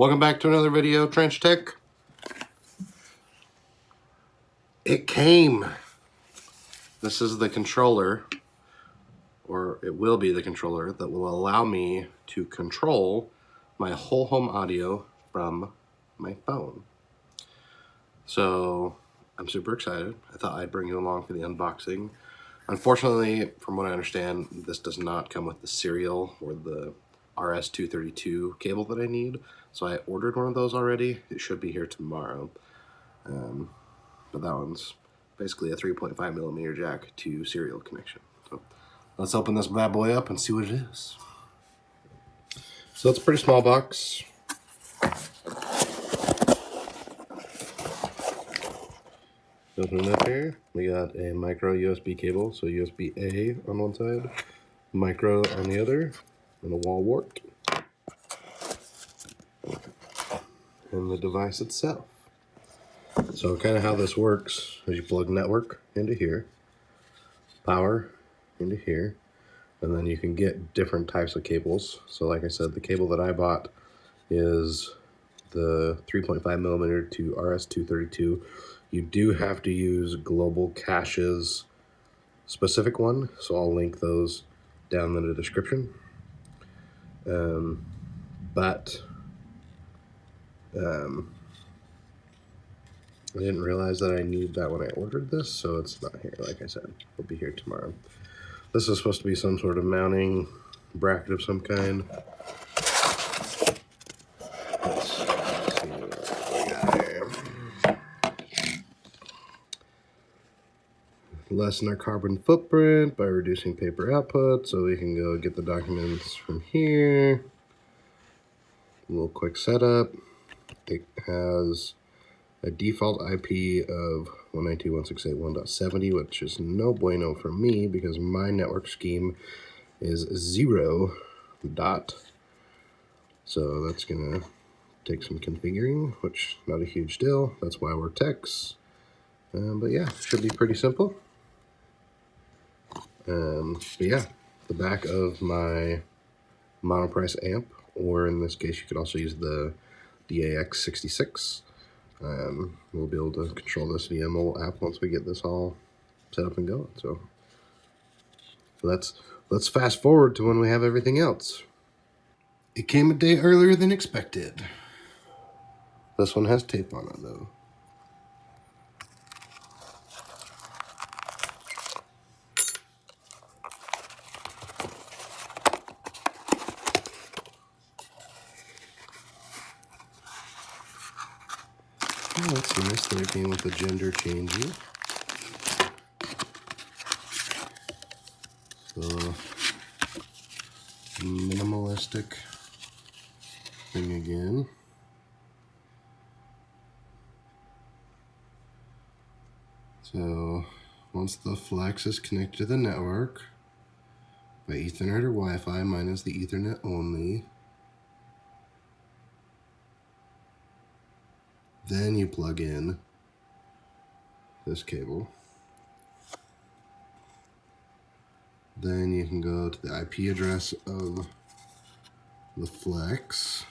Welcome back to another video, Trench Tech. It came. This is the controller, or it will be the controller that will allow me to control my whole home audio from my phone. So I'm super excited. I thought I'd bring you along for the unboxing. Unfortunately, from what I understand, this does not come with the serial or the RS-232 cable that I need. So I ordered one of those already. It should be here tomorrow. But that one's basically a 3.5 millimeter jack to serial connection. So let's open this bad boy up and see what it is. So it's a pretty small box. Open it up here. We got a micro USB cable, so USB-A on one side, micro on the other, and a wall wart. And the device itself. So kind of how this works is you plug network into here, power into here, and then you can get different types of cables. So like I said, the cable that I bought is the 3.5 millimeter to RS-232. You do have to use Global Cache's specific one, so I'll link those down in the description. I didn't realize that I need that when I ordered this, so it's not here. Like I said, it'll be here tomorrow. This is supposed to be some sort of mounting bracket of some kind. Let's see what we got here. Lessen our carbon footprint by reducing paper output, so we can go get the documents from here. A little quick setup. It has a default IP of 192.168.1.70, which is no bueno for me because my network scheme is 0 dot. So that's gonna take some configuring, which not a huge deal. That's why we're techs. But yeah, should be pretty simple. But yeah, the back of my Monoprice amp, or in this case, you could also use the DAX66. We'll be able to control this via mobile app once we get this all set up and going. So let's fast forward to when we have everything else. It came a day earlier than expected. This one has tape on it though. Oh, that's nice that it came with the gender changing. So, minimalistic thing again. So, once the flex is connected to the network by Ethernet or Wi-Fi, mine is the Ethernet only. Then you plug in this cable. Then you can go to the IP address of the flex,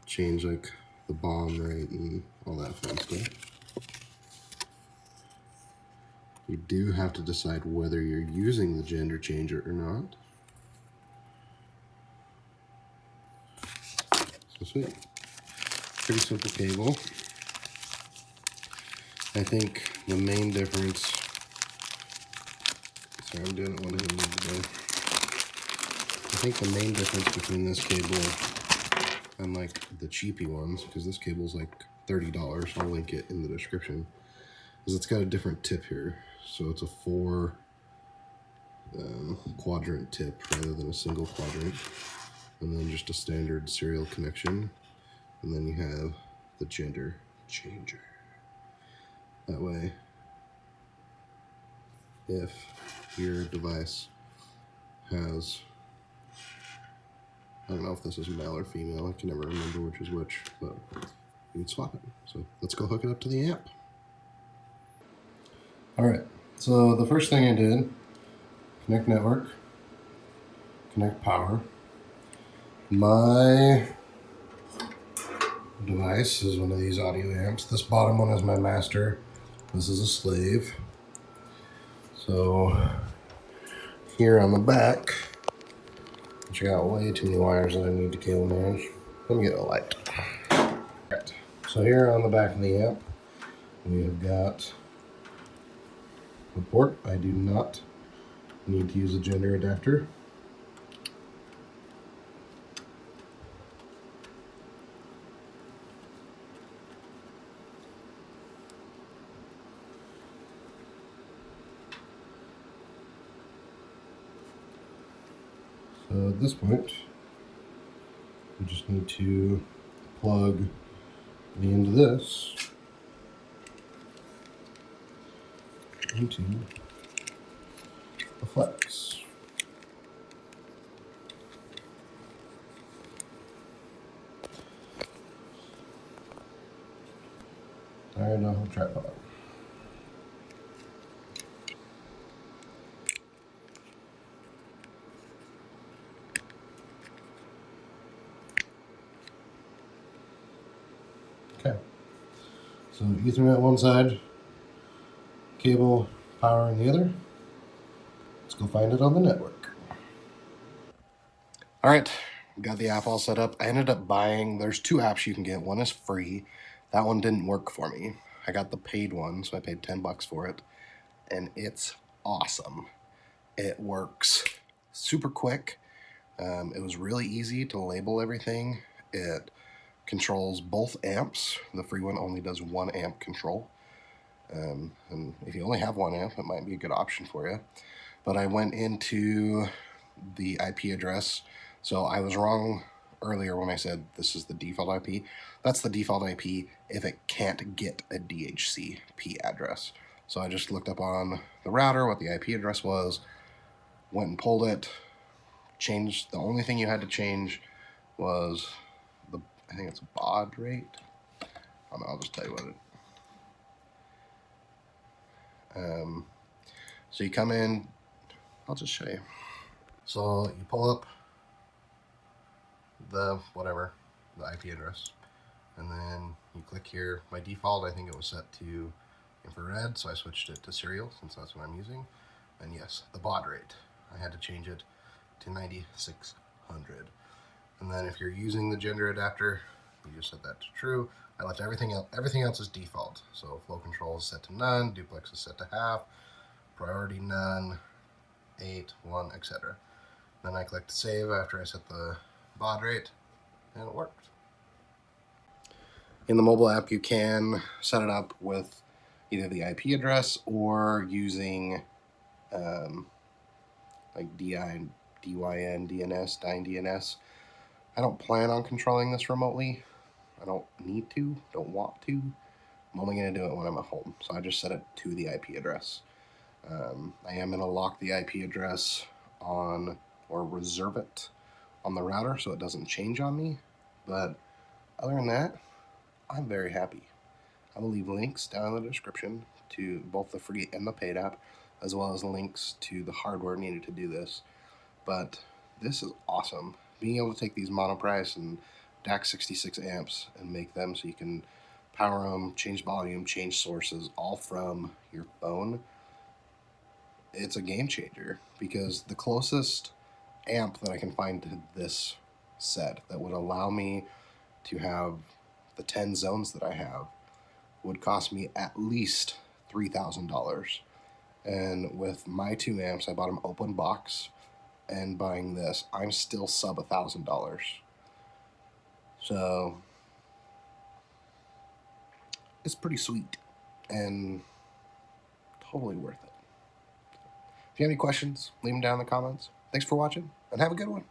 change like the baud rate and all that fun stuff. You do have to decide whether you're using the gender changer or not. So sweet. Pretty simple cable. I think the main difference, sorry, I'm doing it one-handed today. I think the main difference between this cable and like the cheapy ones, because this cable is like $30, I'll link it in the description, is it's got a different tip here. So it's a 4 quadrant tip rather than a single quadrant, and then just a standard serial connection, and then you have the gender changer. That way, if your device has, I don't know if this is male or female, I can never remember which is which, but you can swap it. So let's go hook it up to the amp. Alright, so the first thing I did, connect network, connect power. My device is one of these audio amps. This bottom one is my master. This is a slave. So here on the back, which I got way too many wires that I need to cable manage. Let me get a light. Right. So here on the back of the amp, we have got the port. I do not need to use a gender adapter. So at this point, we just need to plug the end of this into the flex. Alright, now the tripod. Okay. So Ethernet one side, cable, power on the other. Let's go find it on the network. Alright, got the app all set up. I ended up buying, there's 2 apps you can get. One is free. That one didn't work for me. I got the paid one, so I paid 10 bucks for it. And it's awesome. It works super quick. It was really easy to label everything. It controls both amps. The free one only does 1 amp control. And if you only have 1 amp, it might be a good option for you. But I went into the IP address. So I was wrong earlier when I said this is the default IP. That's the default IP if it can't get a DHCP address. So I just looked up on the router what the IP address was, went and pulled it, changed. The only thing you had to change was the, I think it's baud rate. I'll just tell you what it. So you come in, I'll just show you. So you pull up the whatever, the IP address, and then you click here. My default, I think it was set to infrared, so I switched it to serial since that's what I'm using. And yes, the baud rate, I had to change it to 9600. And then if you're using the gender adapter, you just set that to true. I left everything else. Everything else is default. So flow control is set to none, duplex is set to half, priority none, 8, 1, etc. Then I clicked save after I set the baud rate, and it worked. In the mobile app, you can set it up with either the IP address or using like DI, DYN, DNS, DYN DNS. I don't plan on controlling this remotely. I don't need to, don't want to. I'm only going to do it when I'm at home. So I just set it to the IP address. I am going to lock the IP address on, or reserve it on the router so it doesn't change on me. But other than that, I'm very happy. I will leave links down in the description to both the free and the paid app, as well as links to the hardware needed to do this. But this is awesome. Being able to take these Monoprice and DAC 66 amps and make them so you can power them, change volume, change sources, all from your phone. It's a game changer, because the closest amp that I can find to this set that would allow me to have the 10 zones that I have would cost me at least $3,000. And with my 2 amps, I bought them open box, and buying this, I'm still sub $1,000. So it's pretty sweet and totally worth it. If you have any questions, leave them down in the comments. Thanks for watching, and have a good one.